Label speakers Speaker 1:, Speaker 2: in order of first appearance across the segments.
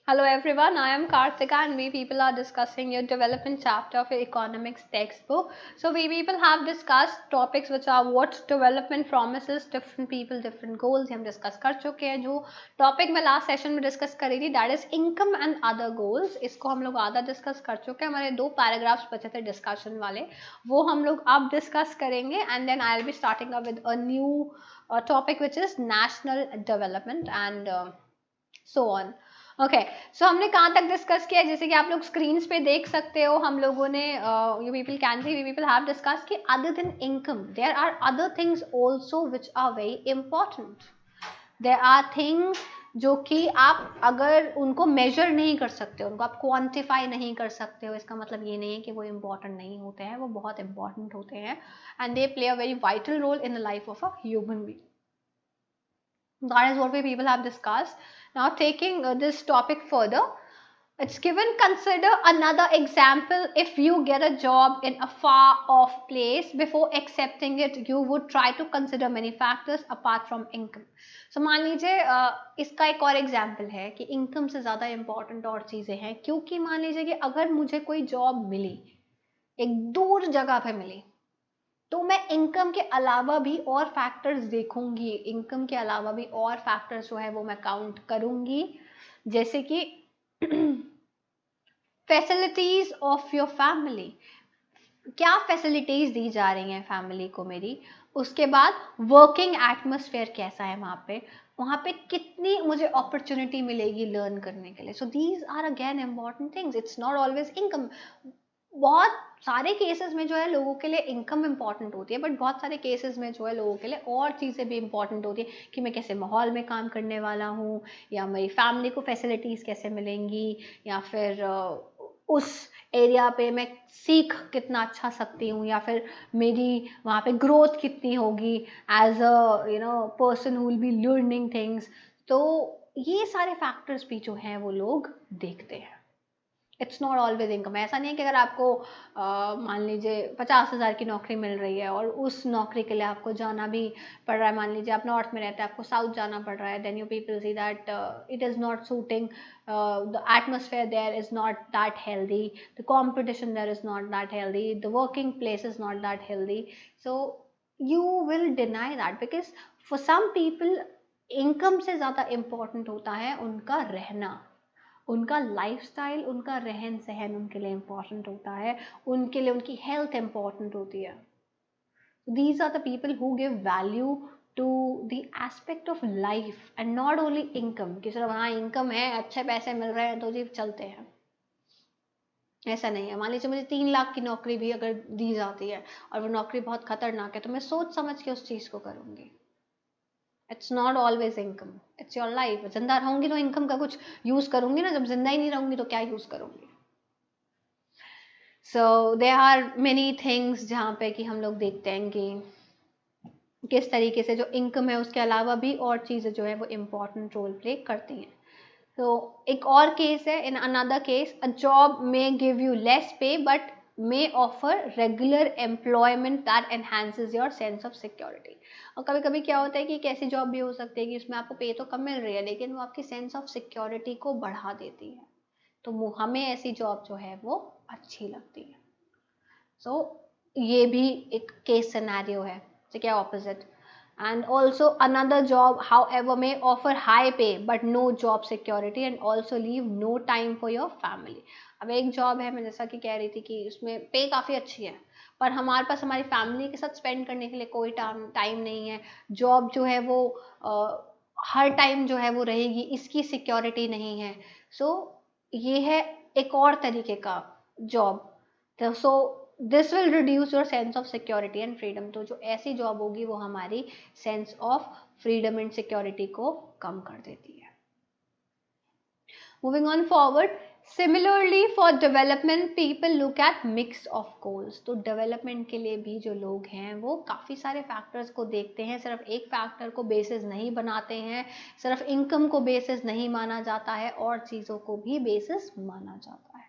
Speaker 1: Hello everyone, I am Karthika and we people are discussing your development chapter of your economics textbook. So we people have discussed topics which are what development promises different people, different goals. हम discuss कर चुके हैं. जो topic मैं last session में discuss करी थी that is income and other goals. इसको हम लोग आधा discuss कर चुके हैं. हमारे 2 paragraphs बचे थे discussion वाले, वो हम लोग अब discuss करेंगे and then I'll be starting up with a new topic which is national development and so on. Okay so हमने कहाँ तक डिस्कस किया, जैसे कि आप लोग स्क्रीन पे देख सकते हो, हम लोगों ने you people can see we people have discuss कि other than income there are other things also which are very important. There are things जो कि आप अगर उनको मेजर नहीं कर सकते, उनको आप क्वांटिफाई नहीं कर सकते हो, इसका मतलब ये नहीं है कि वो इम्पॉर्टेंट नहीं होते हैं, वो बहुत इंपॉर्टेंट होते हैं and they play a very vital role in the life of a human being. That is what we people have discussed. Now taking this topic further, it's given consider another example. If you get a job in a far off place, before accepting it you would try to consider many factors apart from income. So मान लीजिए इसका एक और example है कि income से ज़्यादा important और चीज़ें हैं, क्योंकि मान लीजिए कि अगर मुझे कोई जॉब मिली एक दूर जगह पे मिली तो मैं इनकम के अलावा भी और फैक्टर्स देखूंगी, इनकम के अलावा भी और फैक्टर्स जो है वो मैं काउंट करूंगी, जैसे कि फैसिलिटीज ऑफ योर फैमिली, क्या फैसिलिटीज दी जा रही हैं फैमिली को मेरी. उसके बाद वर्किंग एटमोसफेयर कैसा है वहाँ पे कितनी मुझे अपॉर्चुनिटी मिलेगी लर्न करने के लिए. So these are again important things, it's not always income. बहुत सारे केसेस में जो है लोगों के लिए इनकम इम्पॉर्टेंट होती है, बट बहुत सारे केसेस में जो है लोगों के लिए और चीज़ें भी इम्पॉर्टेंट होती है कि मैं कैसे माहौल में काम करने वाला हूँ, या मेरी फैमिली को फैसिलिटीज़ कैसे मिलेंगी, या फिर उस एरिया पे मैं सीख कितना अच्छा सकती हूँ, या फिर मेरी वहाँ पे ग्रोथ कितनी होगी as a person who will be learning things. तो ये सारे फैक्टर्स भी जो हैं वो लोग देखते हैं. It's not always income. ऐसा नहीं है कि अगर आपको मान लीजिए 50,000 की नौकरी मिल रही है और उस नौकरी के लिए आपको जाना भी पड़ रहा है, मान लीजिए आप नॉर्थ में रहते हैं आपको साउथ जाना पड़ रहा है, then you people see that it is not suiting, the atmosphere there is not that healthy, the competition there is not that healthy, the working place is not that healthy. So you will deny that because for some people income से ज़्यादा important होता है उनका रहना, उनका lifestyle, उनका रहन सहन उनके लिए इम्पॉर्टेंट होता है, उनके लिए उनकी हेल्थ इम्पॉर्टेंट होती है. These are the people who give value to the aspect of life and not only income, कि सिर्फ हाँ इनकम है अच्छे पैसे मिल रहे हैं तो जी चलते हैं. ऐसा नहीं है. मान लीजिए मुझे 3 लाख की नौकरी भी अगर दी जाती है और वो नौकरी बहुत खतरनाक है तो मैं सोच समझ के उस चीज़ को करूँगी. It's not always income, it's your life. जिंदा रहूंगी तो इनकम का कुछ यूज करूंगी ना, जब जिंदा ही नहीं रहूंगी तो क्या यूज करूंगी. So there are many things जहाँ पे कि हम लोग देखते हैं कि किस तरीके से जो इनकम है उसके अलावा भी और चीज़ें जो है वो इम्पोर्टेंट रोल प्ले करती हैं. तो एक और केस है, in another case a job may give you less pay but may offer regular employment that enhances your sense of security. और कभी कभी क्या होता है कि एक ऐसी जॉब भी हो सकती है कि उसमें आपको पे तो कम मिल रही है लेकिन वो आपकी सेंस ऑफ सिक्योरिटी को बढ़ा देती है, तो हमें ऐसी जॉब जो है वो अच्छी लगती है. सो ये भी एक केस सिनेरियो है, ठीक है, opposite. And also another job however may offer high pay but no job security and also leave no time for your family. अब एक जॉब है, मैं जैसा कि कह रही थी कि उसमें पे काफ़ी अच्छी है पर हमारे पास हमारी फैमिली के साथ स्पेंड करने के लिए कोई टाइम नहीं है. जॉब जो है वो हर टाइम जो है वो रहेगी, इसकी सिक्योरिटी नहीं है. सो ये है एक और तरीके का job. So this will reduce your sense of security and freedom. तो जो ऐसी जॉब होगी वो हमारी sense of freedom and security को कम कर देती है. Moving on forward, similarly for development people look eight mix of goals. तो डेवलपमेंट के लिए भी जो लोग हैं वो काफ़ी सारे फैक्टर्स को देखते हैं, सिर्फ एक फैक्टर को बेसिस नहीं बनाते हैं, सिर्फ इनकम को बेसिस नहीं माना जाता है और चीज़ों को भी बेसिस माना जाता है.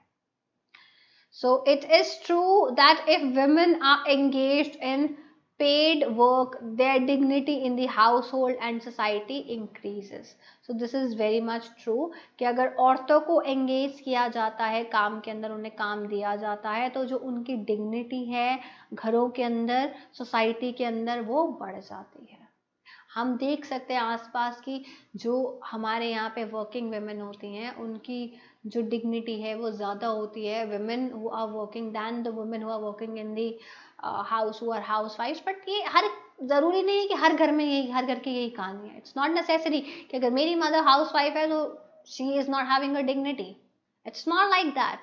Speaker 1: So it is true that if women are engaged in paid work, their dignity in the household and society increases. So this is very much true कि अगर औरतों को engage किया जाता है काम के अंदर, उन्हें काम दिया जाता है, तो जो उनकी dignity है घरों के अंदर, society के अंदर, वो बढ़ जाती है. हम देख सकते हैं आसपास की जो हमारे यहाँ पे वर्किंग वेमेन होती हैं, उनकी जो डिग्निटी है वो ज़्यादा होती है women who are working than the women who are working in the house, who are house wifes. But ये हर जरूरी नहीं है कि हर घर में यही, हर घर की यही कहानी है. इट्स नॉट नेसेसरी कि अगर मेरी मदर हाउस वाइफ है तो she is not having a dignity. It's not like that.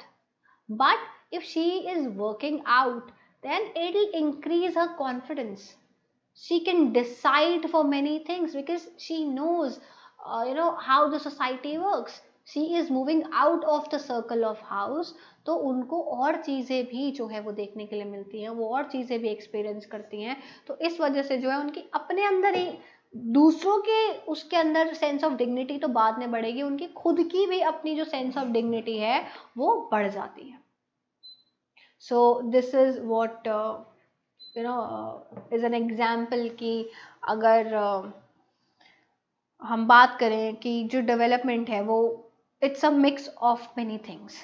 Speaker 1: But if she is working out, then it will increase her confidence. She can decide for many things because she knows how the society works. She is moving out of the circle of house. तो उनको और चीज़ें भी जो है वो देखने के लिए मिलती हैं, वो और चीज़ें भी एक्सपीरियंस करती हैं. तो इस वजह से जो है उनकी अपने अंदर ही, दूसरों के उसके अंदर सेंस ऑफ डिग्निटी तो बाद में बढ़ेगी, उनकी खुद की भी अपनी जो सेंस ऑफ डिग्निटी है वो बढ़ जाती है. सो this is what is an example कि अगर हम बात करें कि जो डेवलपमेंट है वो it's a mix of many things.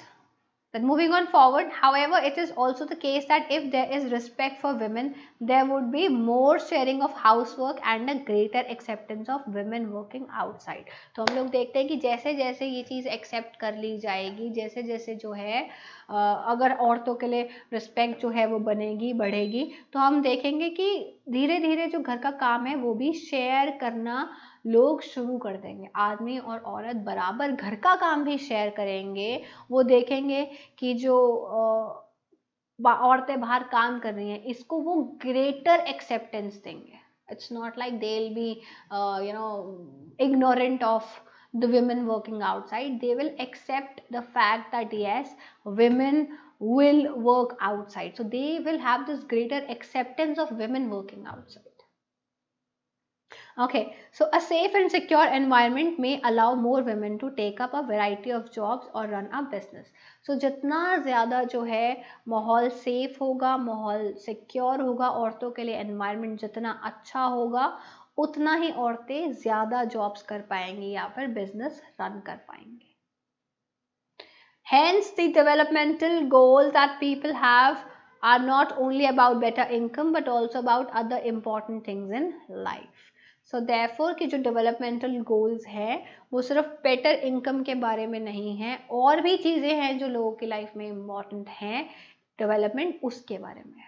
Speaker 1: Then moving on forward, however, it is also the case that if there is respect for women, there would be more sharing of housework and a greater acceptance of women working outside. तो हम लोग देखते हैं कि जैसे जैसे ये चीज़ accept कर ली जाएगी, जैसे जैसे जो है अगर औरतों के लिए रिस्पेक्ट जो है वो बनेगी, बढ़ेगी, तो हम देखेंगे कि धीरे धीरे जो घर का काम है वो भी शेयर करना लोग शुरू कर देंगे. आदमी और औरत बराबर घर का काम भी शेयर करेंगे. वो देखेंगे कि जो औरतें बाहर काम कर रही हैं इसको वो ग्रेटर एक्सेप्टेंस देंगे. It's not like they will be ignorant of the women working outside. They will accept the fact that yes, women will work outside. So they will have this greater acceptance of women working outside. Okay, so a safe and secure environment may allow more women to take up a variety of jobs or run a business. So जितना ज़्यादा जो है माहौल safe होगा, माहौल secure होगा औरतों के लिए, environment जितना अच्छा होगा, उतना ही औरतें ज़्यादा जॉब्स कर पाएंगी या फिर बिजनेस रन कर पाएंगी. Hence, the developmental goals that people have are not only about better income but also about other important things in life. So therefore कि जो डेवलपमेंटल गोल्स हैं वो सिर्फ बेटर इनकम के बारे में नहीं है, और भी चीज़ें हैं जो लोगों की लाइफ में इम्पॉर्टेंट हैं. डेवलपमेंट उसके बारे में है.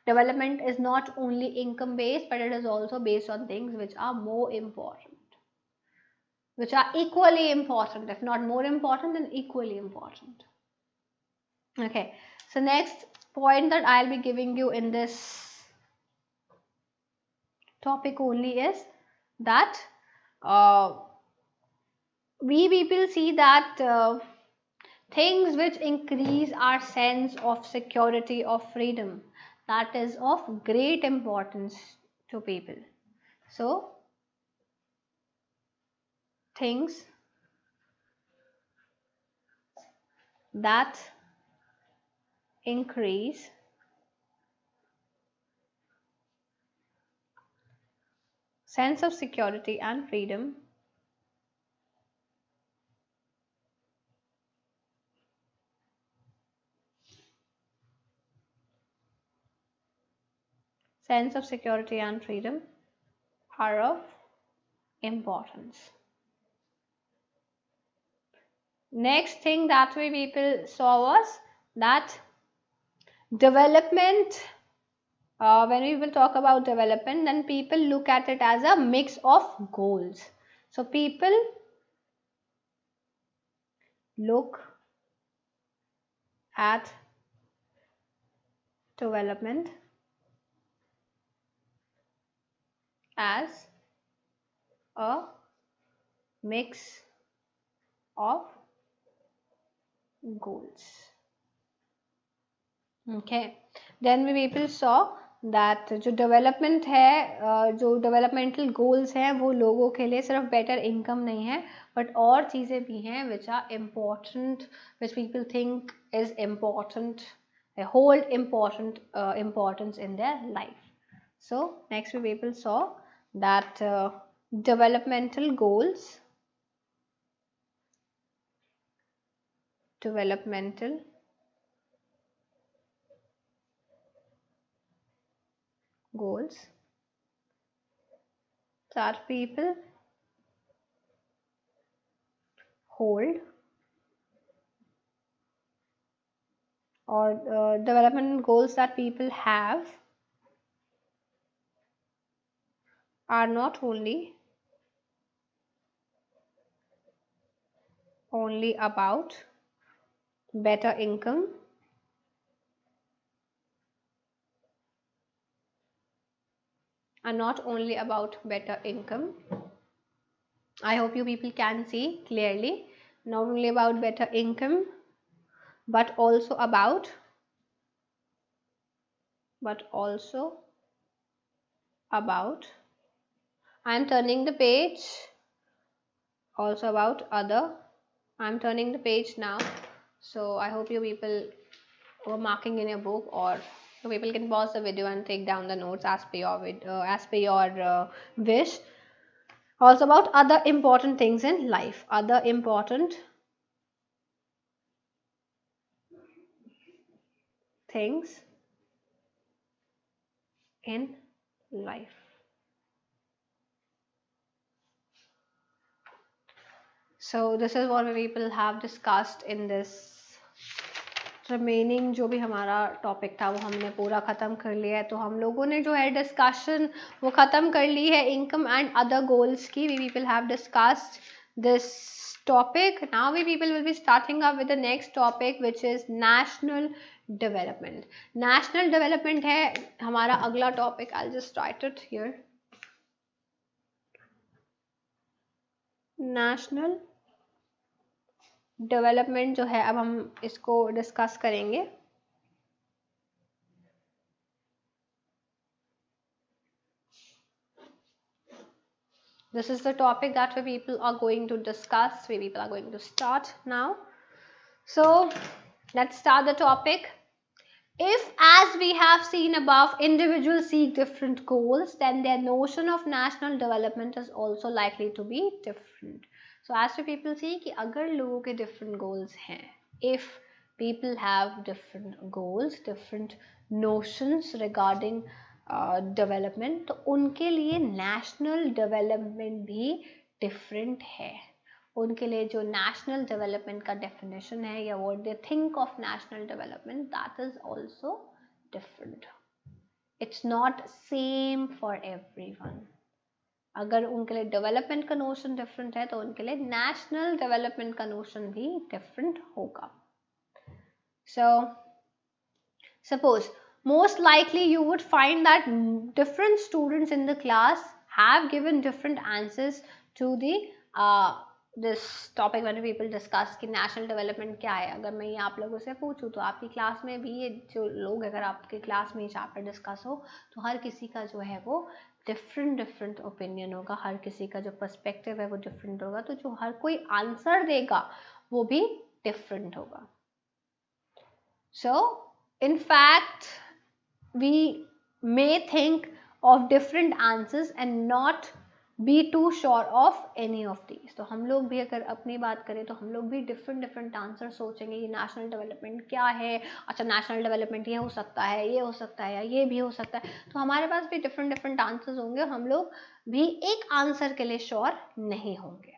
Speaker 1: Development is not only income based but it is also based on things which are more important, which are equally important, if not more important, then equally important. Okay, so next point that I'll be giving you in this topic only is that we people see that things which increase our sense of security, of freedom, that is of great importance to people. So things that increase sense of security and freedom sense of security and freedom are of importance. Next thing that we people saw was that development, when we will talk about development, then people look at it as a mix of goals. So people look at development as a mix of goals. Okay, then we people saw that जो development है, जो developmental goals हैं वो लोगों के लिए सिर्फ better income नहीं है बट और चीज़ें भी हैं which are important, which people think is important, hold important importance in their life. So next we people saw that developmental goals that people hold, or development goals that people have, are not only about better income, are not only about better income. I hope you people can see clearly, not only about better income, but also about I'm turning the page, also about other. I'm turning the page now, so I hope you people were marking in your book, or you people can pause the video and take down the notes as per your wish. Also about other important things in life, other important things in life. So this is what we people have discussed in this remaining जो भी हमारा topic था वो हमने पूरा ख़त्म कर लिया है. तो हम लोगों ने जो है डिस्कशन वो ख़त्म कर ली है इनकम एंड अदर गोल्स की. We people have discussed this topic. Now we people will be starting up with the next topic which is national development. National development है हमारा अगला topic. I just write it here. National development जो है अब हम इसको discuss करेंगे. This is the topic that we people are going to discuss. We people are going to start now. So let's start the topic. If, as we have seen above, individuals seek different goals, then their notion of national development is also likely to be different. So as we people see कि अगर लोगों के different goals हैं, if people have different goals, different notions regarding development, तो उनके लिए national development भी different है. उनके लिए जो नेशनल डेवलपमेंट का डेफिनेशन है या what they think of national development, that is also different. It's not same for everyone. अगर उनके लिए डेवलपमेंट का नोशन डिफरेंट है तो उनके लिए नेशनल डेवलपमेंट का नोशन भी डिफरेंट होगा. सो suppose most likely you would find that different students in the class have given different answers to the this topic when people discuss कि national development क्या है. अगर मैं ये आप लोगों से पूछूं तो आपकी क्लास में भी ये जो लोग, अगर आपके क्लास में ये चैप्टर डिस्कस हो तो हर किसी का जो है वो डिफरेंट ओपिनियन होगा. हर किसी का जो पर्सपेक्टिव है वो डिफरेंट होगा. तो जो हर कोई आंसर देगा वो भी डिफरेंट होगा. So in fact, we may think of different answers and not be too sure of any of these. तो हम लोग भी अगर अपनी बात करें तो हम लोग भी डिफरेंट आंसर सोचेंगे कि नेशनल डेवलपमेंट क्या है. अच्छा, नेशनल डेवलपमेंट ये हो सकता है, ये हो सकता है, या ये भी हो सकता है. तो हमारे पास भी डिफरेंट आंसर्स होंगे. हम लोग भी एक आंसर के लिए श्योर नहीं होंगे.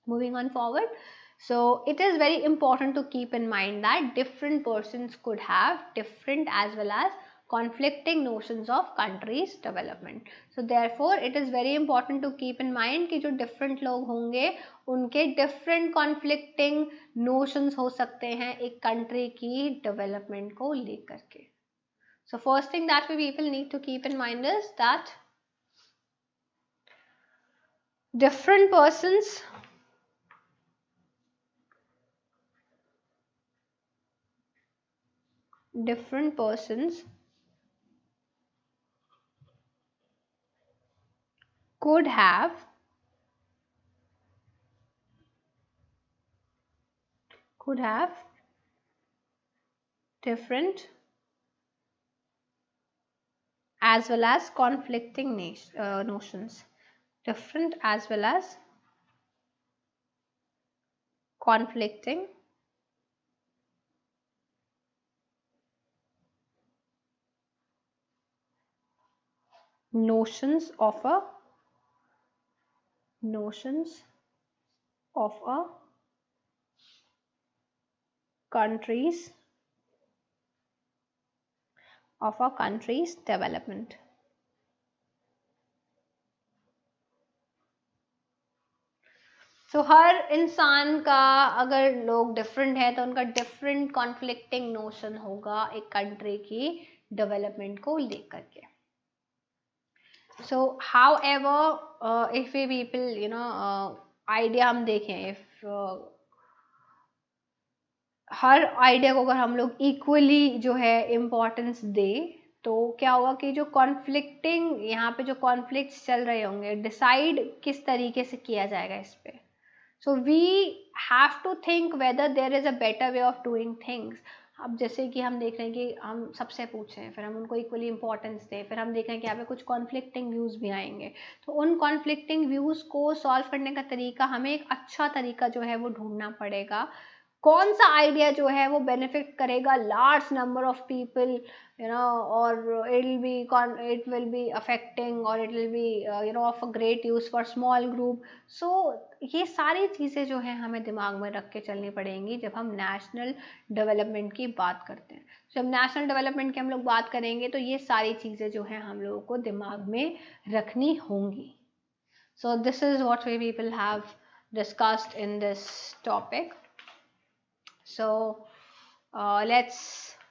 Speaker 1: Moving on forward. So it is very important to keep in mind that different persons could have different as well as conflicting notions of country's development. So therefore it is very important to keep in mind कि जो different लोग होंगे उनके different conflicting notions हो सकते हैं एक country की development को लेकर के. So first thing that we people need to keep in mind is that different persons could have different as well as conflicting notions. Different as well as conflicting notions of a country's development. तो हर इंसान का अगर लोग different है तो उनका different conflicting notion होगा एक कंट्री की डेवलपमेंट को लेकर के. So however if we people idea हम देखें, इफ हर आइडिया को अगर हम लोग इक्वली जो है इम्पोर्टेंस दे तो क्या होगा कि जो कॉन्फ्लिक्टिंग यहाँ पे जो कॉन्फ्लिक्ट्स चल रहे होंगे डिसाइड किस तरीके से किया जाएगा इस पे. So we have to think whether there is a better way of doing things. अब जैसे कि हम देख रहे हैं कि हम सबसे पूछें, फिर हम उनको इक्वली इंपॉर्टेंस दें, फिर हम देख रहे हैं कि यहाँ पे कुछ कॉन्फ्लिक्टिंग व्यूज़ भी आएंगे, तो उन कॉन्फ्लिक्टिंग व्यूज़ को सॉल्व करने का तरीका हमें एक अच्छा तरीका जो है वो ढूंढना पड़ेगा. कौन सा आइडिया जो है वो बेनिफिट करेगा लार्ज नंबर ऑफ पीपल और it will be affecting or it will be of a great use for small group. So ये सारी चीज़ें जो है हमें दिमाग में रख के चलनी पड़ेंगी जब हम नेशनल डेवलपमेंट की बात करते हैं. जब नेशनल डेवलपमेंट की हम लोग बात करेंगे तो ये सारी चीज़ें जो है हम लोगों को दिमाग में रखनी होंगी. So this is what we people have discussed in this topic. So let's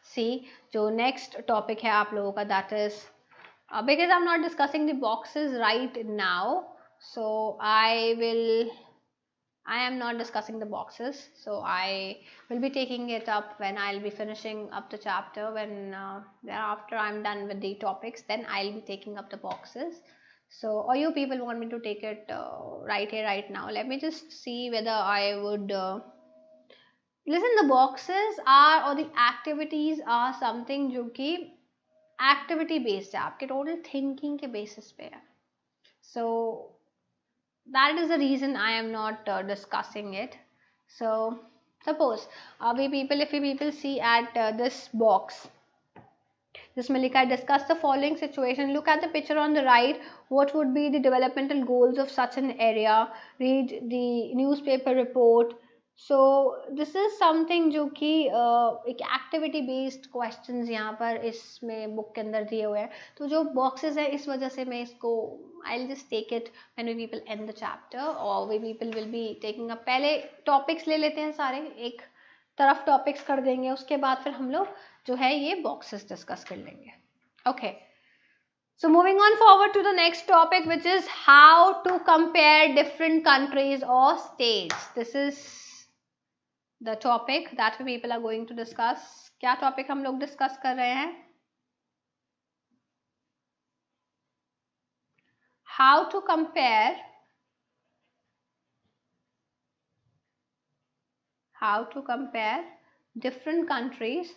Speaker 1: see जो next topic है आप लोगों का, that is because I'm not discussing the boxes right now, so I am not discussing the boxes, so I will be taking it up when I'll be finishing up the chapter. When thereafter I'm done with the topics, then I'll be taking up the boxes. So or you people want me to take it right here right now? Let me just see whether I would listen. The boxes are or the activities are something जो कि activity based है, आपके total thinking के basis पे है. So that is the reason I am not discussing it. So suppose we people if you people see at this box जिसमें लिखा है discuss the following situation, look at the picture on the right, what would be the developmental goals of such an area, read the newspaper report. So this is something जो कि एक activity based questions यहाँ पर इसमें book के अंदर दिए हुए हैं. तो जो बॉक्सेस है इस वजह से मैं इसको I will just take it when we people and the chapter और we people will be taking up. पहले टॉपिक्स ले लेते हैं सारे, एक तरफ टॉपिक्स कर देंगे, उसके बाद फिर हम लोग जो है ये बॉक्सेस डिस्कस कर लेंगे. Okay, so moving on forward to the next topic, which is how to compare different countries or states. This is the topic that we people are going to discuss. क्या topic हम लोग discuss कर रहे हैं? How to compare different countries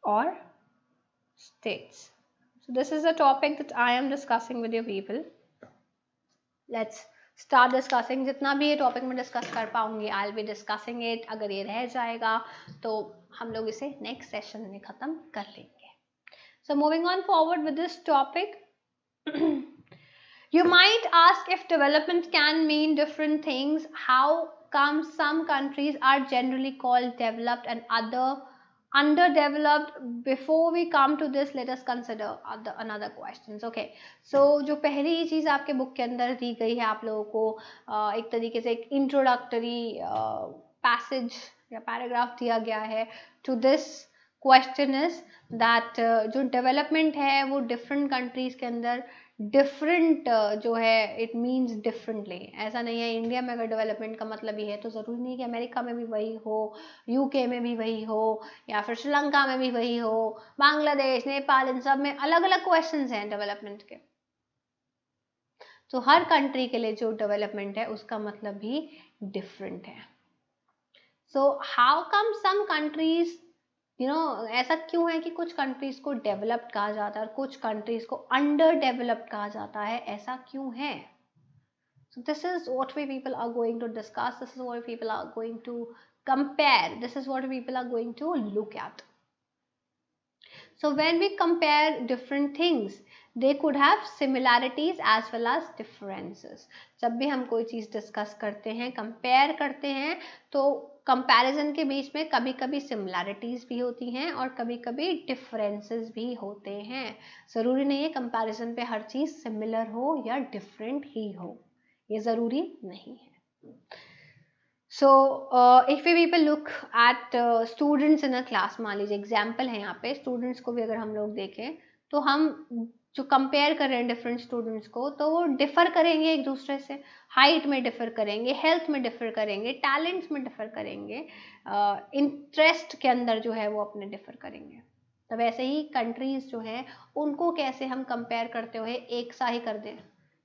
Speaker 1: or states. So this is a topic that I am discussing with you people. Let's start discussing. जितना भी ये topic में डिस्कस कर पाऊंगी I'll be discussing it. अगर ये रह जाएगा तो हम लोग इसे नेक्स्ट सेशन में खत्म कर लेंगे. So moving on forward with this topic, you might ask if development can mean different things. How come some countries are generally called developed and other underdeveloped? Before we come to this, let us consider another questions. Okay, so जो पहली चीज़ आपके book के अंदर दी गई है आप लोगों को एक तरीके से एक इंट्रोडक्टरी पैसेज या पैराग्राफ दिया गया है to this question is that जो डेवलपमेंट है वो डिफरेंट कंट्रीज के अंदर डिफरेंट जो है इट मीन्स डिफरेंटली. ऐसा नहीं है इंडिया में अगर डेवलपमेंट का मतलब ही है तो ज़रूरी नहीं कि अमेरिका में भी वही हो, यूके में भी वही हो, या फिर श्रीलंका में भी वही हो, बांग्लादेश, नेपाल, इन सब में अलग अलग क्वेश्चंस हैं डेवलपमेंट के. तो हर कंट्री के लिए जो डेवलपमेंट है उसका मतलब भी डिफरेंट है. So how come some countries, ऐसा क्यों है कि कुछ कंट्रीज को डेवलप्ड कहा जाता है और कुछ कंट्रीज को अंडर डेवलप्ड कहा जाता है, ऐसा क्यों है? So this is what we people are going to discuss. This is what people are going to compare. This is what people are going to look at. So when we compare different things, they could have similarities as well as differences. जब भी हम कोई चीज़ discuss करते हैं, compare करते हैं, तो comparison के बीच में कभी कभी सिमिलैरिटीज भी होती हैं और कभी कभी डिफरेंसेस भी होते हैं. ज़रूरी नहीं है कंपैरिजन पे हर चीज़ सिमिलर हो या डिफरेंट ही हो, ये ज़रूरी नहीं है. So if we people look at students in a class, मान लीजिए एग्जाम्पल है यहाँ पे, स्टूडेंट्स को भी अगर हम लोग देखें तो हम जो कंपेयर कर रहे हैं डिफरेंट स्टूडेंट्स को, तो वो डिफर करेंगे एक दूसरे से. हाइट में डिफर करेंगे, हेल्थ में डिफर करेंगे, टैलेंट्स में डिफर करेंगे, इंटरेस्ट के अंदर जो है वो अपने डिफर करेंगे. तो वैसे ही कंट्रीज जो है उनको कैसे हम कंपेयर करते हुए एक सा ही कर दें,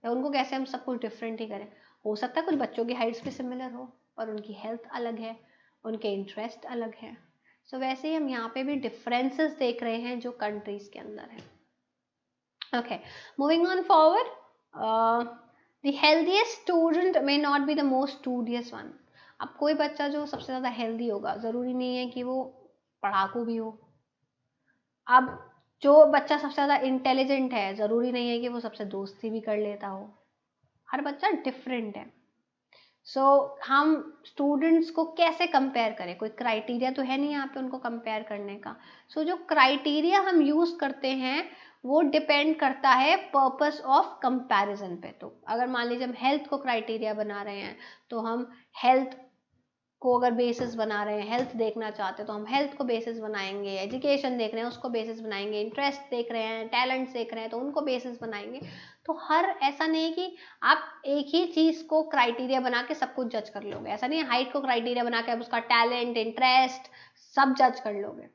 Speaker 1: या उनको कैसे हम सब कुछ डिफरेंट ही करें. हो सकता है कुछ बच्चों की हाइट्स भी सिमिलर हो और उनकी हेल्थ अलग है, उनके इंटरेस्ट अलग है. सो वैसे ही हम यहाँ पे भी डिफरेंसेस देख रहे हैं जो कंट्रीज के अंदर है. Okay, moving on forward. The healthiest student may not be the most studious one. अब कोई बच्चा जो सबसे ज़्यादा हेल्दी होगा, ज़रूरी नहीं है कि वो पढ़ाकू भी हो. अब जो बच्चा सबसे ज़्यादा इंटेलिजेंट है, ज़रूरी नहीं है कि वो सबसे दोस्ती भी कर लेता हो. हर बच्चा डिफरेंट है. सो हम स्टूडेंट्स को कैसे कंपेयर करें, कोई क्राइटेरिया तो है नहीं यहाँ पे उनको कंपेयर करने का. सो जो क्राइटेरिया हम यूज़ करते हैं वो डिपेंड करता है पर्पस ऑफ कंपैरिजन पे. तो अगर मान लीजिए हम हेल्थ को क्राइटेरिया बना रहे हैं, तो हम हेल्थ को अगर बेसिस बना रहे हैं, हेल्थ देखना चाहते हैं तो हम हेल्थ को बेसिस बनाएंगे. एजुकेशन देख रहे हैं उसको बेसिस बनाएंगे. इंटरेस्ट देख रहे हैं, टैलेंट्स देख रहे हैं तो उनको बेसिस बनाएंगे. तो हर ऐसा नहीं है कि आप एक ही चीज़ को क्राइटेरिया बना के सब कुछ जज कर लोगे. ऐसा नहीं है हाइट को क्राइटेरिया बना के आप उसका टैलेंट, इंटरेस्ट सब जज कर लोगे.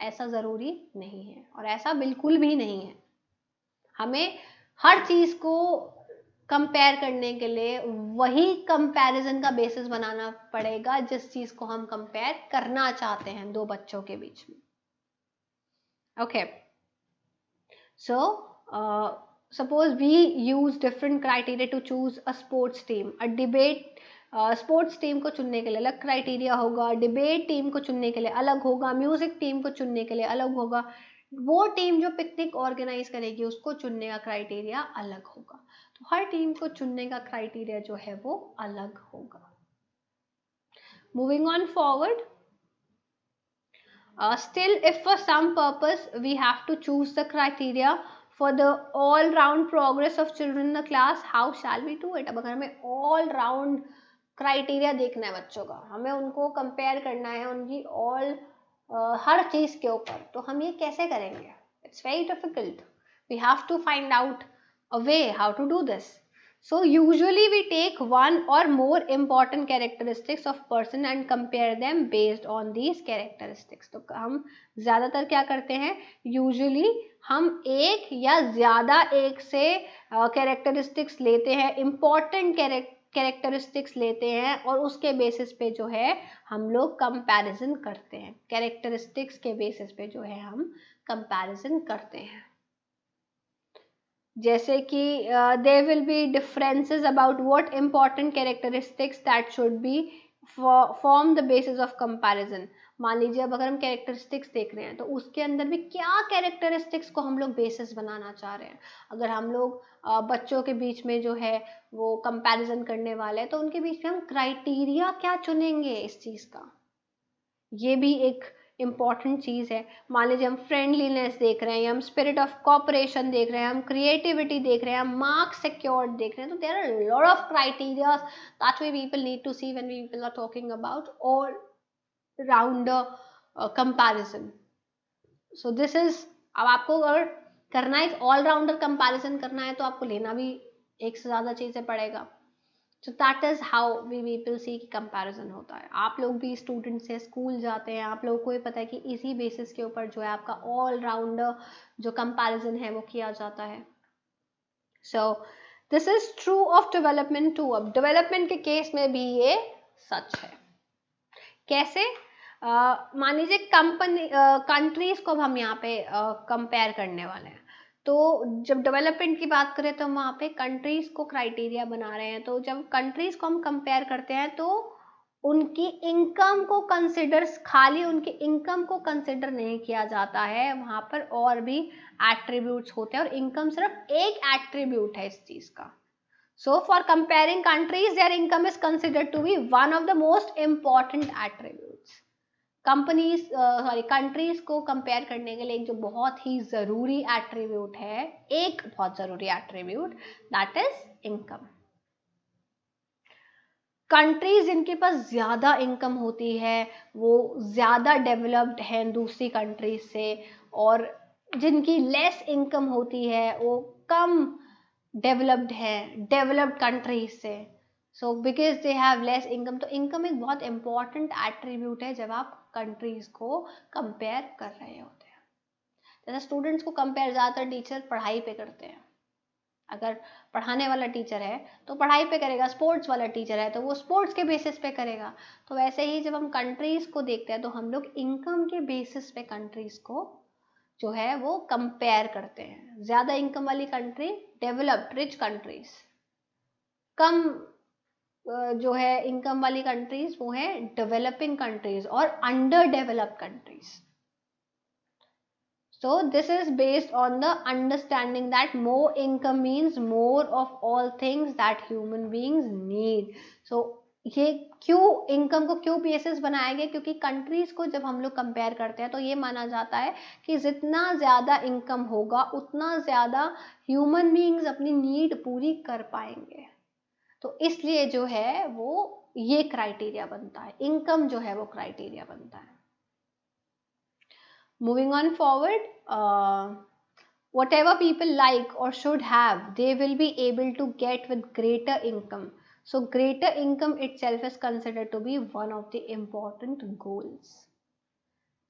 Speaker 1: ऐसा ज़रूरी नहीं है और ऐसा बिल्कुल भी नहीं है. हमें हर चीज़ को कंपेयर करने के लिए वही कंपैरिजन का बेसिस बनाना पड़ेगा जिस चीज को हम कंपेयर करना चाहते हैं दो बच्चों के बीच में. Okay, so suppose we use different criteria to choose a sports team. A debate, sports team को चुनने के लिए अलग क्राइटेरिया होगा, डिबेट टीम को चुनने के लिए अलग होगा, म्यूजिक टीम को चुनने के लिए अलग होगा, वो टीम जो पिकनिक ऑर्गेनाइज करेगी उसको चुनने का क्राइटेरिया अलग होगा. तो हर टीम को चुनने का क्राइटेरिया जो है वो अलग होगा. Moving on forward. Still, if for some purpose we have to choose the criteria for the all round progress of children in the class, how shall we do it? अब अगर हमें all round क्राइटेरिया देखना है बच्चों का, हमें उनको compare करना है उनकी हर चीज के ऊपर, तो हम ये कैसे करेंगे? It's very difficult. We have to find out a way how to do this. So usually we take one or more important characteristics of person and compare them based on these characteristics. तो हम ज़्यादातर क्या करते हैं, usually हम एक या ज़्यादा एक से characteristics लेते हैं, important characteristics लेते हैं और उसके बेसिस पे जो है हम लोग comparison करते हैं. characteristics के बेसिस पे जो है हम comparison करते हैं. जैसे कि there will be differences about what important characteristics that should be form the basis of comparison. मान लीजिए अब अगर हम कैरेक्टरिस्टिक्स देख रहे हैं तो उसके अंदर भी क्या कैरेक्टरिस्टिक्स को हम लोग बेसिस बनाना चाह रहे हैं. अगर हम लोग बच्चों के बीच में जो है वो कंपैरिजन करने वाले हैं तो उनके बीच में हम क्राइटेरिया क्या चुनेंगे इस चीज़ का, ये भी एक इम्पॉर्टेंट चीज़ है. मान लीजिए हम फ्रेंडलीनेस देख रहे हैं, या हम स्पिरिट ऑफ कॉपरेशन देख रहे हैं, हम क्रिएटिविटी देख रहे हैं, हम मार्क्स सिक्योर्ड देख रहे हैं. तो there are lot of criteria that we people need to see when we people are talking about all round comparison. So this is, अब आपको अगर करना है ऑल राउंडर कंपैरिजन करना है तो आपको लेना भी एक से ज़्यादा चीज़ें पड़ेगा. So that is how we people see कि कंपैरिजन होता है. आप लोग भी स्टूडेंट से स्कूल जाते हैं, आप लोगों को भी पता है कि इसी बेसिस के ऊपर जो है आपका ऑल राउंडर जो कंपैरिजन है वो किया जाता है. So this is true of development too. अब डेवलपमेंट के केस में भी ये सच है। कैसे? मान लीजिए कंट्रीज को हम यहाँ पे कंपेयर करने वाले हैं, तो जब डेवलपमेंट की बात करें तो हम वहाँ पे कंट्रीज को क्राइटेरिया बना रहे हैं। तो जब कंट्रीज को हम कंपेयर करते हैं तो उनकी इनकम को कंसिडर, खाली उनकी इनकम को कंसिडर नहीं किया जाता है, वहाँ पर और भी एट्रीब्यूट्स होते हैं और इनकम सिर्फ एक एट्रीब्यूट है इस चीज का। So for comparing countries, their income is considered to be one of the most important attributes. Countries को कंपेयर करने के लिए एक जो बहुत ही जरूरी एट्रीब्यूट है, एक बहुत जरूरी attribute, that is income. Countries जिनके पास ज्यादा इनकम होती है वो ज्यादा डेवलप्ड हैं दूसरी कंट्रीज से, और जिनकी लेस इनकम होती है वो कम डेवलप्ड है डेवलप्ड कंट्रीज से। So because they have less income. तो इनकम एक बहुत इंपॉर्टेंट एट्रीब्यूट है जब आप कंट्रीज को कंपेयर कर रहे होते हैं। जैसे स्टूडेंट्स को कंपेयर ज्यादातर टीचर पढ़ाई पे करते हैं। अगर पढ़ाने वाला टीचर है तो पढ़ाई पे करेगा, स्पोर्ट्स वाला टीचर है तो वो स्पोर्ट्स के बेसिस पे करेगा। तो वैसे ही जब हम कंट्रीज को देखते हैं तो हम लोग इनकम के बेसिस पे कंट्रीज को जो है वो कंपेयर करते हैं। ज्यादा इनकम वाली कंट्री डेवलप्ड रिच कंट्रीज, कम जो है इनकम वाली कंट्रीज वो है डेवलपिंग कंट्रीज और under developed countries. So this is based on the understanding that more income means more of all things that human beings need. So ये क्यों income को क्यों बेसिस बनाया गया? क्योंकि कंट्रीज को जब हम लोग कंपेयर करते हैं तो ये माना जाता है कि जितना ज्यादा इनकम होगा उतना ज्यादा ह्यूमन बीइंग्स अपनी नीड पूरी कर पाएंगे। तो इसलिए जो है वो ये क्राइटेरिया बनता है, इनकम जो है वो क्राइटेरिया बनता है। Moving on forward, whatever people like or should have, they will be able to get with greater income. So greater income itself is considered to be one of the important goals.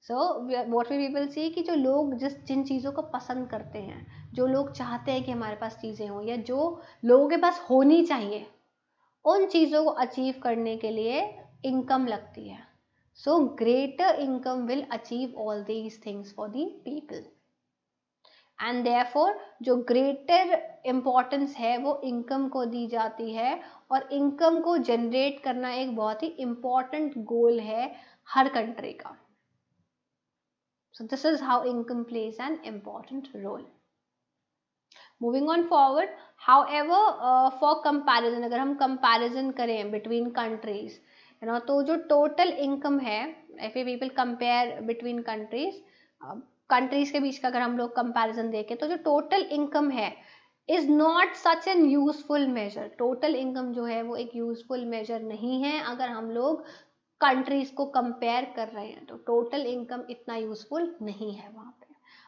Speaker 1: So what we people see कि जो लोग जिन चीज़ों को पसंद करते हैं, जो लोग चाहते हैं कि हमारे पास चीज़ें हों या जो लोगों के पास होनी चाहिए, उन चीज़ों को अचीव करने के लिए इनकम लगती है। So greater income will achieve all these things for the people, and therefore जो greater importance है वो income को दी जाती है, और income को generate करना एक बहुत ही important goal है हर country का। So this is how income plays an important role. Moving on forward, however, for comparison, अगर हम comparison करें between countries, तो जो टोटल इनकम है, if people compare between countries, countries के बीच का अगर हम लोग कंपैरिजन देखें तो जो टोटल इनकम है is not such an useful measure. Total income जो है वो एक यूजफुल मेजर नहीं है अगर हम लोग कंट्रीज को कंपेयर कर रहे हैं, तो टोटल इनकम इतना यूजफुल नहीं है।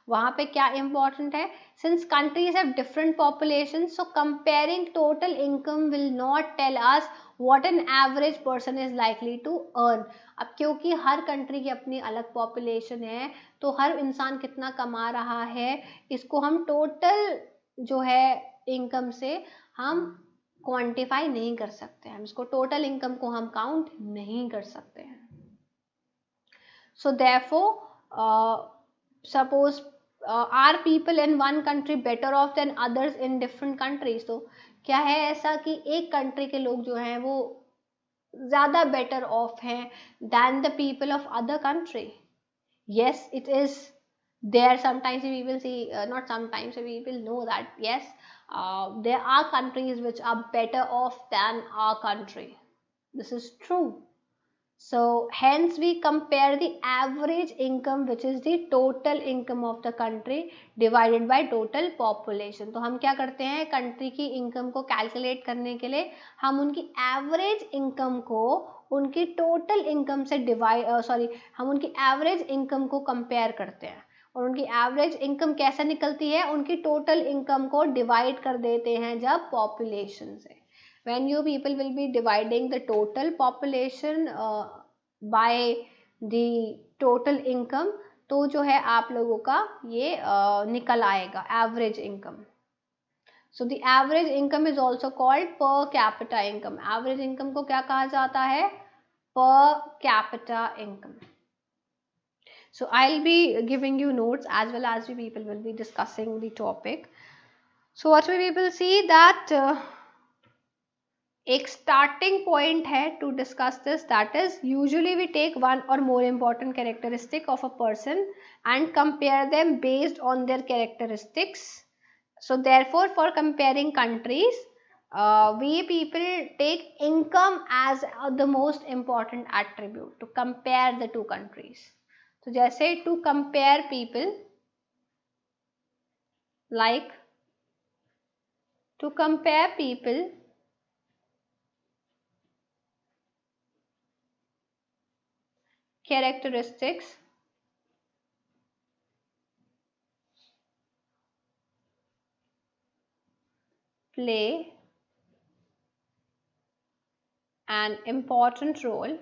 Speaker 1: वहां पे क्या इंपॉर्टेंट है, since countries have different population, so comparing total income will not tell us what an average person is likely to earn. अब क्योंकि हर कंट्री की अपनी अलग पॉपुलेशन है तो हर इंसान कितना कमा रहा है इसको हम टोटल जो है इनकम से हम क्वांटिफाई नहीं कर सकते हैं, इसको टोटल इनकम को हम काउंट नहीं कर सकते हैं। So therefore suppose are people in one country better off than others in different countries. तो क्या है ऐसा कि एक कंट्री के लोग जो हैं वो ज्यादा बेटर ऑफ हैं than the people of other country? Yes, it is there. Sometimes we will see, not sometimes we will know that yes, there are countries which are better off than our country. This is true. So hence we compare the average income, which is the total income of the country divided by total population. तो हम क्या करते हैं, country की income को calculate करने के लिए हम उनकी एवरेज इनकम को उनकी टोटल इनकम से हम उनकी एवरेज इनकम को कंपेयर करते हैं, और उनकी एवरेज इनकम कैसे निकलती है, उनकी टोटल इनकम को डिवाइड कर देते हैं जब पॉपुलेशन से। When you people will be dividing the total population by the total income, तो जो है आप लोगों का ये निकल आएगा average income. So the average income is also called per capita income. Average income को क्या कहा जाता है? Per capita income. So I'll be giving you notes as well as we people will be discussing the topic. So what we will see that एक starting point है to discuss this, that is usually we take one or more important characteristic of a person and compare them based on their characteristics. So therefore for comparing countries, we people take income as the most important attribute to compare the two countries. तो जैसे to compare people, like to compare people characteristics play an important role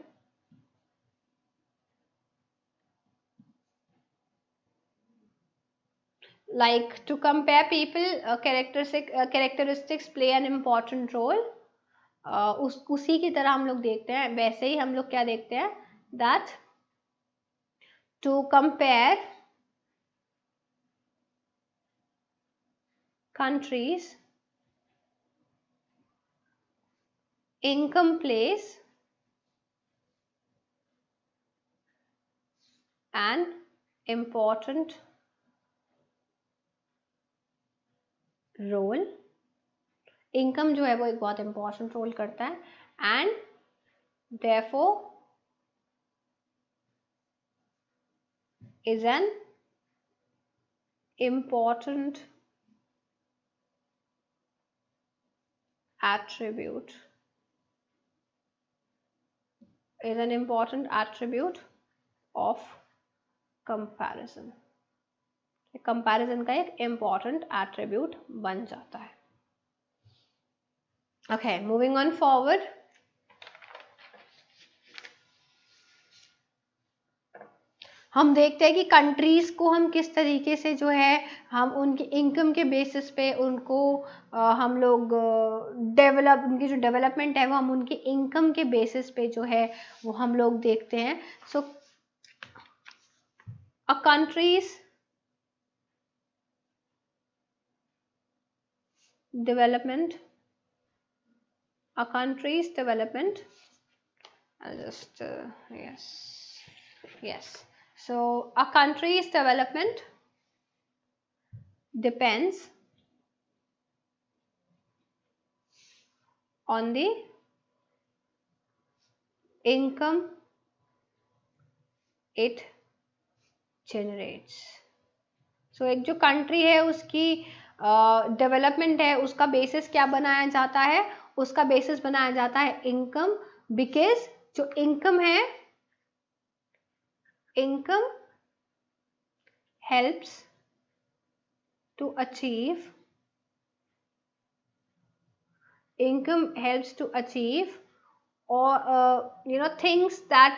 Speaker 1: like to compare people characteristics play an important role. उसी की तरह हम लोग देखते हैं, वैसे ही हम लोग क्या देखते हैं that to compare countries income plays an important role. Income जो है वो एक बहुत इंपॉर्टेंट रोल करता है and therefore is an important attribute of comparison. Comparison का एक important attribute बन जाता है. Okay, moving on forward. हम देखते हैं कि कंट्रीज को हम किस तरीके से जो है हम उनके इनकम के बेसिस पे उनको हम लोग उनकी जो डेवलपमेंट है वो हम उनके इनकम के बेसिस पे जो है वो हम लोग देखते हैं. सो अ countries development, I'll just yes. So a country's development depends on the income it generates. So एक जो कंट्री है उसकी डेवलपमेंट है उसका बेसिस क्या बनाया जाता है? उसका बेसिस बनाया जाता है इनकम, बिकॉज जो इनकम है, income helps to achieve or things that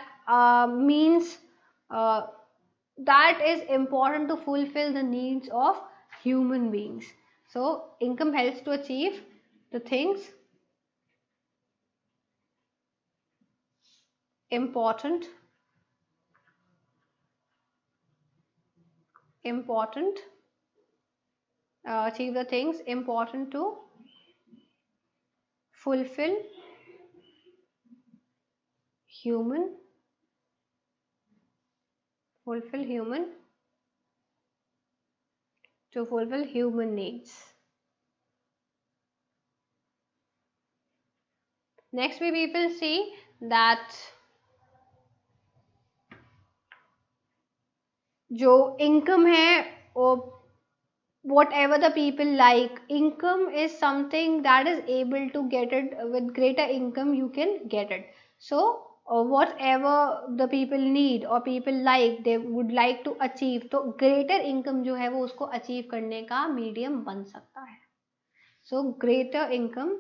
Speaker 1: means that is important to fulfill the needs of human beings. So income helps to achieve the things important achieve the things important to fulfill human needs. Next we will see that जो income है वो whatever the people like, income is something that is able to get it. With greater income you can get it. So whatever the people need or people like, they would like to achieve, तो greater income जो है वो उसको achieve करने का medium बन सकता है. So greater income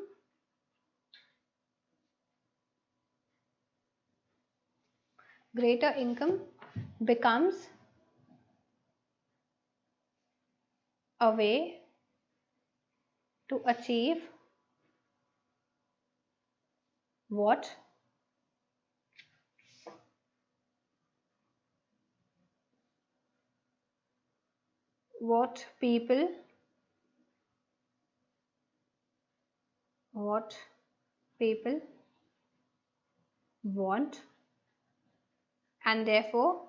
Speaker 1: becomes a way to achieve what people want, and therefore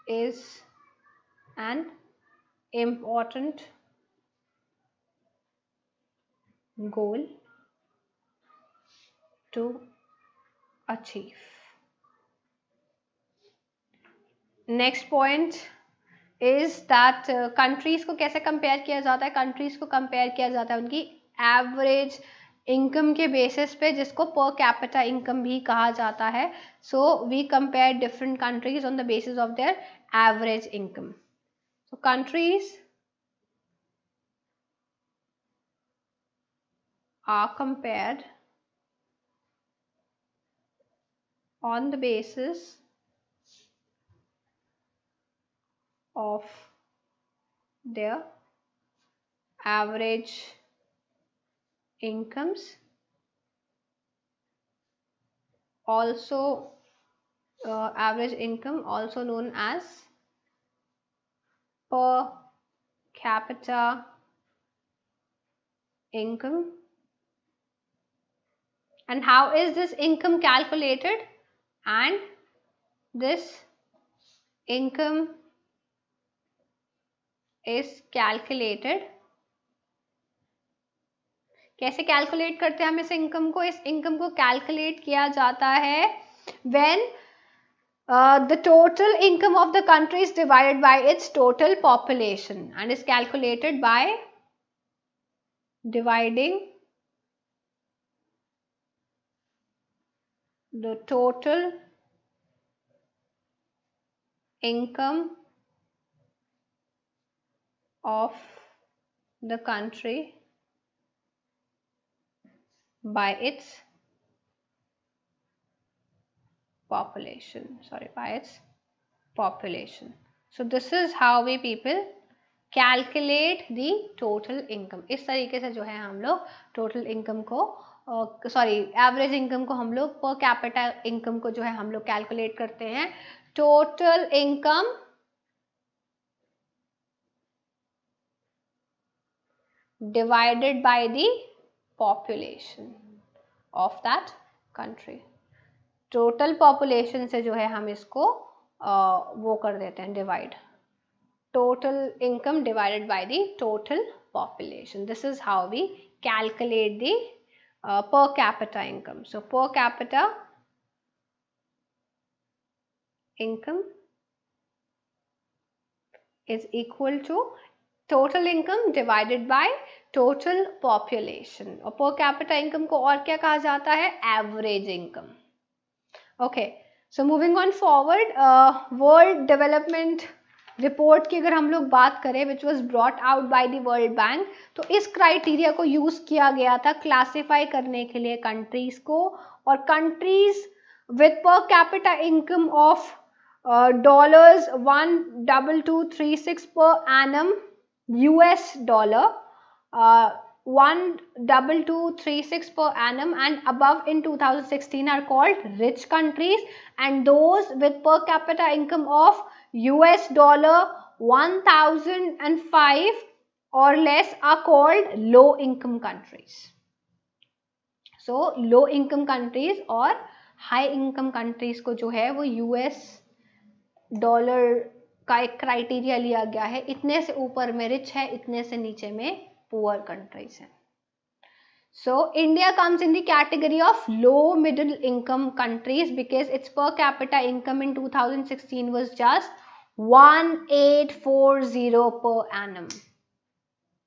Speaker 1: is an important goal to achieve. Next point is that countries को कैसे कंपेयर किया जाता है? कंट्रीज को कंपेयर किया जाता है उनकी एवरेज इनकम के बेसिस पे, जिसको पर कैपिटा इनकम भी कहा जाता है. So we compare different countries on the basis of their average income. So countries are compared on the basis of their average incomes, also average income, also known as per capita income. And how is this income calculated? And this income is calculated. कैसे calculate करते हैं हम इस income को? इस income को calculate किया जाता है when the total income of the country is divided by its total population, and is calculated by dividing the total income of the country by its population. By its population. So this is how we people calculate the total income. इस तरीके से जो है हम लोग total income को average income को हम लोग पर कैपिटा इनकम को जो है हम लोग कैलकुलेट करते हैं. Total income divided by the population of that country. Total population से जो है हम इसको वो कर देते हैं divide. Total income divided by the total population. This is how we calculate the per capita income. So per capita income is equal to total income divided by total population. और per capita income को और क्या कहा जाता है? Average income. Okay. So moving on forward, World Development report की अगर हम लोग बात करें, which was brought out by the world bank, तो इस क्राइटेरिया को यूज किया गया था क्लासिफाई करने के लिए कंट्रीज को. और countries with per capita income of $12236 per annum US dollar, 12236 per annum and above in 2016 are called rich countries, and those with per capita income of US dollar 1005 or less are called low income countries. So low income countries और high income countries को जो है वो US dollar का एक criteria लिया गया है. इतने से ऊपर में रिच है, इतने से नीचे में पुअर कंट्रीज है. So India comes in the category of low middle income countries because its per capita income in 2016 was just 1840 per annum.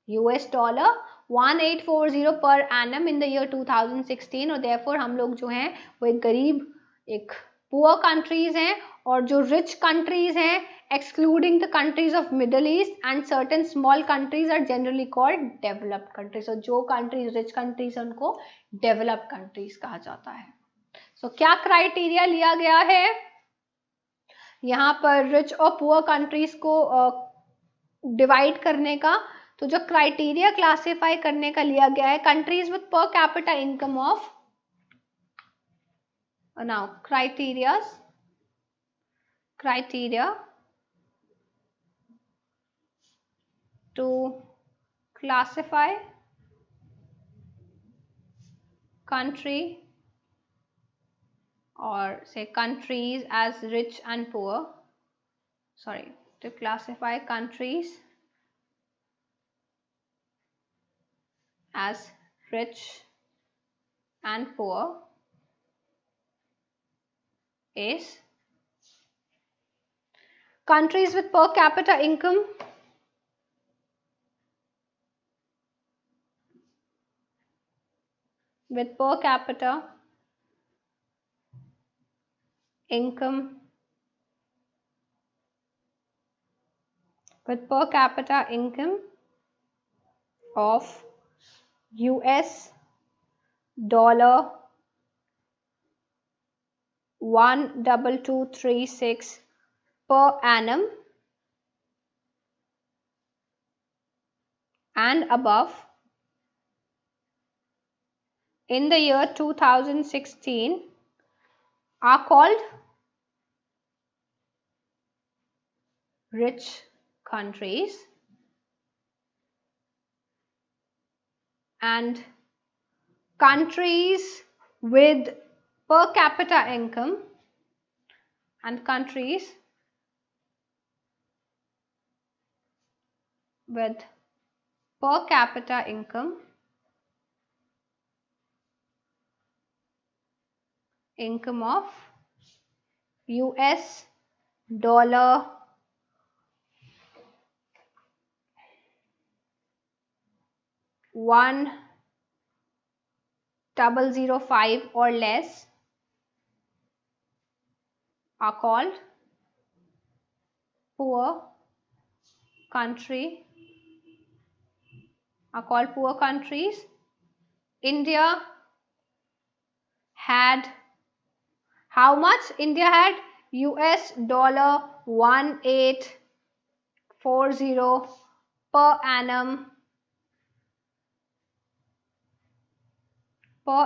Speaker 1: US dollar 1840 per annum in the year 2016, और therefore हम लोग जो हैं वो एक गरीब, एक पुअर कंट्रीज हैं. और जो रिच कंट्रीज हैं, excluding the countries of Middle East and certain small countries, are generally called developed countries. So जो countries rich countries हैं उनको developed countries कहा जाता है. So क्या क्राइटेरिया लिया गया है? यहाँ पर रिच और पुअर कंट्रीज को डिवाइड करने का, तो जो क्राइटेरिया क्लासिफाई करने का लिया गया है, countries with per capita income of, now criteria to classify country or say countries as rich and poor, sorry, to classify countries as rich and poor is countries with per capita income with per capita income of US dollar 12236 per annum and above in the year 2016 are called rich countries, and countries with per capita income and countries with per capita income of US dollar 1005 or less are called poor countries. India had how much? India had US dollar 1840 per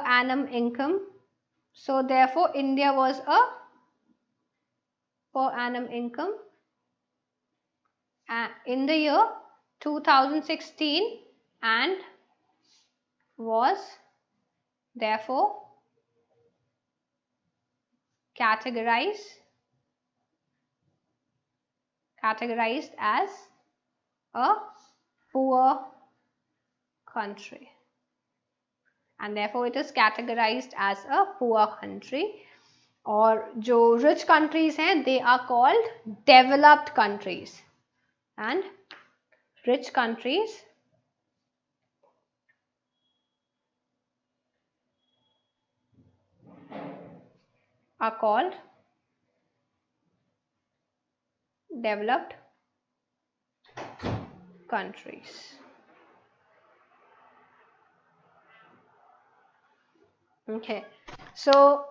Speaker 1: annum income. So therefore India was a per annum income in the year 2016 and was therefore categorized as a poor country, and therefore it is categorized as a poor country. और जो rich countries हैं they are called developed countries, and rich countries are called developed countries. Okay, so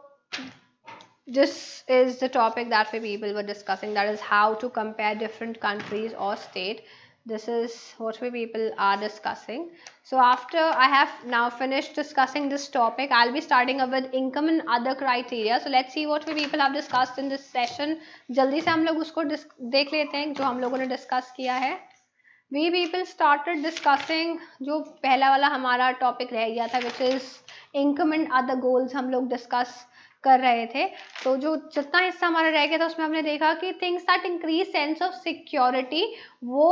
Speaker 1: this is the topic that we people were discussing, that is how to compare different countries or state. This is what we people are discussing. So after I have now finished discussing this topic, I'll be starting up with income and other criteria. So let's see what we people have discussed in this session. जल्दी से हम लोग उसको देख लेते हैं जो हम लोगों ने डिस्कस किया है. We people started discussing जो पहला वाला हमारा टॉपिक रह गया था, which is income and other goals हम लोग डिस्कस कर रहे थे. तो जो जितना हिस्सा हमारा रह गया था उसमें हमने देखा कि things that increase sense of security, वो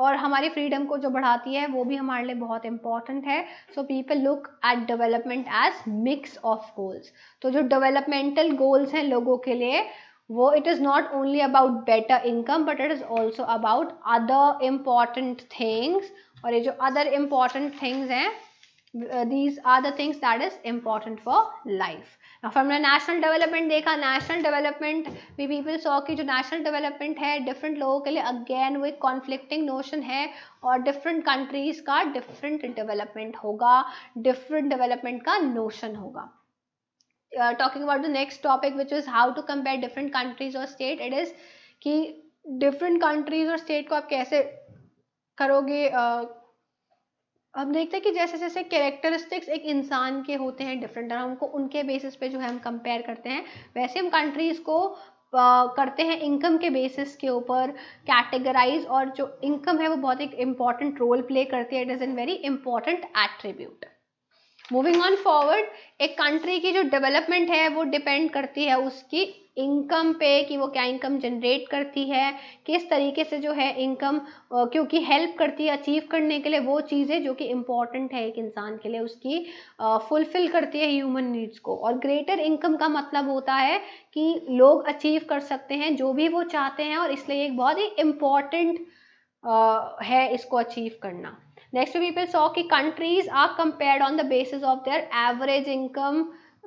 Speaker 1: और हमारी फ्रीडम को जो बढ़ाती है वो भी हमारे लिए बहुत इंपॉर्टेंट है. So people look at development as mix of goals. तो जो डेवलपमेंटल गोल्स हैं लोगों के लिए वो it is not only about better income but it is also about other important things. और ये जो अदर इम्पॉर्टेंट थिंग्स हैं, these are the things that is important for life. Now from the national development देखा, national development we people saw कि जो national development है different लोगों के लिए again वो एक conflicting notion है, और different countries का different development होगा, different development का notion होगा. talking about the next topic, which is how to compare different countries or state. It is कि different countries और state को आप कैसे करोगे. हम देखते हैं कि जैसे जैसे कैरेक्टरिस्टिक्स एक इंसान के होते हैं डिफरेंट, और हमको उनके बेसिस पे जो है हम कंपेयर करते हैं, वैसे हम कंट्रीज को करते हैं इनकम के बेसिस के ऊपर कैटेगराइज, और जो इनकम है वो बहुत एक इम्पॉर्टेंट रोल प्ले करती है. It is an very important attribute. Moving on forward, एक कंट्री की जो डेवलपमेंट है वो डिपेंड करती है उसकी इनकम पे, कि वो क्या इनकम जनरेट करती है, किस तरीके से जो है इनकम क्योंकि हेल्प करती है अचीव करने के लिए वो चीज़ें जो कि इम्पॉर्टेंट है एक इंसान के लिए, उसकी फुलफिल करती है ह्यूमन नीड्स को. और ग्रेटर इनकम का मतलब होता है कि लोग अचीव कर सकते हैं जो भी वो चाहते हैं, और इसलिए एक बहुत ही इम्पॉर्टेंट है इसको अचीव करना. Next, people saw कि countries are compared on the basis of their average income,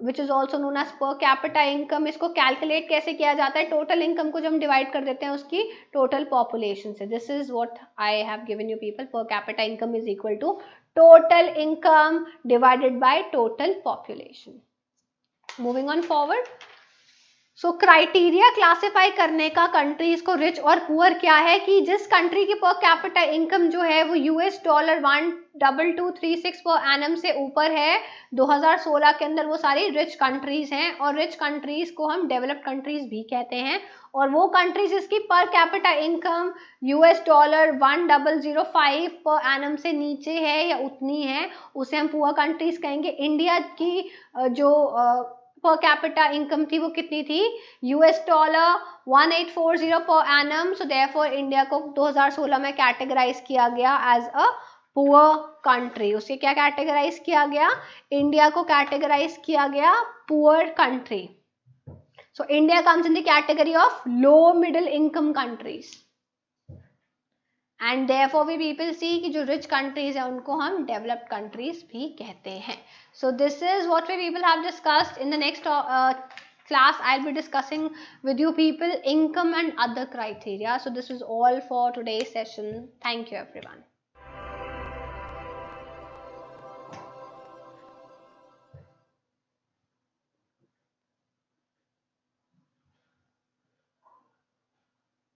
Speaker 1: which is also known as per capita income. इसको calculate कैसे किया जाता है? Total income को जब हम divide कर देते हैं उसकी total population से. This is what I have given you people. Per capita income is equal to total income divided by total population. Moving on forward. So criteria classify करने का कंट्रीज को रिच और poor क्या है, कि जिस country की पर कैपिटा इनकम जो है वो $12236 पर एनम से ऊपर है 2016 के अंदर, वो सारी रिच कंट्रीज हैं. और रिच कंट्रीज को हम डेवलप्ड कंट्रीज भी कहते हैं. और वो कंट्रीज जिसकी per capita income $1005 per annum से नीचे है या उतनी है, उसे हम पुअर कंट्रीज कहेंगे. इंडिया की जो पर कैपिटा इनकम थी वो कितनी थी? $1840 per annum. So therefore India को 2016 में कैटेगराइज किया गया एज अ पुअर कंट्री. उसे क्या कैटेगराइज किया गया? इंडिया को कैटेगराइज किया गया poor country. So India comes in the category of low middle income countries. And therefore we people see कि जो रिच कंट्रीज है उनको हम डेवलप्ड कंट्रीज भी कहते हैं. So this is what we people have discussed. In the next class, I'll be discussing with you people income and other criteria. So this is all for today's session. Thank you everyone.